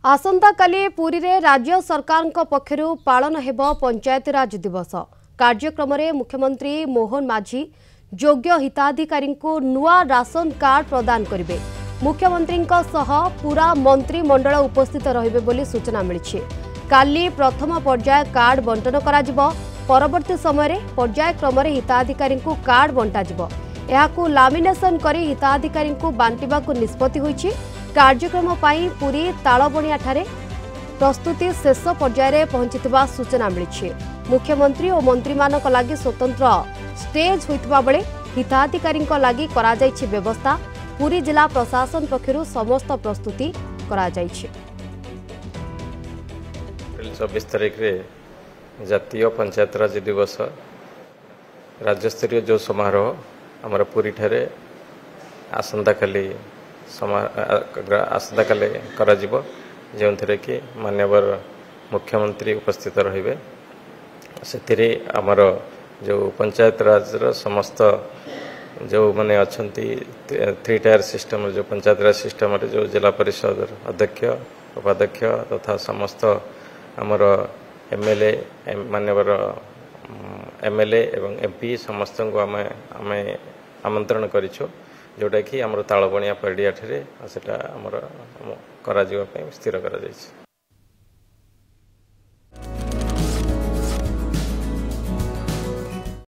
आसंता काली पुरी रे राज्य सरकार पक्षरु पालन हेबो पंचायत राज दिवस। कार्यक्रम रे मुख्यमंत्री मोहन माझी योग्य हिताधिकारी को नुआ राशन कार्ड प्रदान करिवे। मुख्यमंत्री पूरा मंत्रिमंडल उपस्थित रहिबे बोली सूचना मिली। काली प्रथम पर्याय कार्ड बंटन करा परवर्ती समय पर्याय क्रम हिताधिकारी को कार्ड बंटा एहाकू लामिनेशन करी हिताधिकारी को बांटिबा को निष्पत्ति होईछि। कार्यक्रम पाई पूरी तालबणिया ठारे प्रस्तुति शेष पर्याय पहुंचीथिबा सूचना मिली। मुख्यमंत्री और मंत्री मानक लागि स्वतंत्र स्टेज होइतबा बेले हिताधिकारी लागि करा जायछि व्यवस्था। पूरी जिला प्रशासन पक्षरु समस्त प्रस्तुति करा जायछि। 24 तारीख रे जातीय पंचायत राज दिवस राज्य स्तरीय जो समारोह आमर पुरी ठारे आसंता काली करा जिवो, जो कि माननीय मुख्यमंत्री उपस्थित रहिबे। से आमर जो पंचायत राज समस्त जो माने अच्छी 3 टायर सिस्टम जो पंचायत राज सिस्टम जो जिला परिषद अध्यक्ष उपाध्यक्ष तथा समस्त आमर एमएलए माननीय एमएलए एवं एमपी समस्त को आम आमंत्रण करिछु, जोटा कि आमर तालबणिया पड़िया ठारे सेटा आमर करा जिवा पे स्थिर करा जायछि।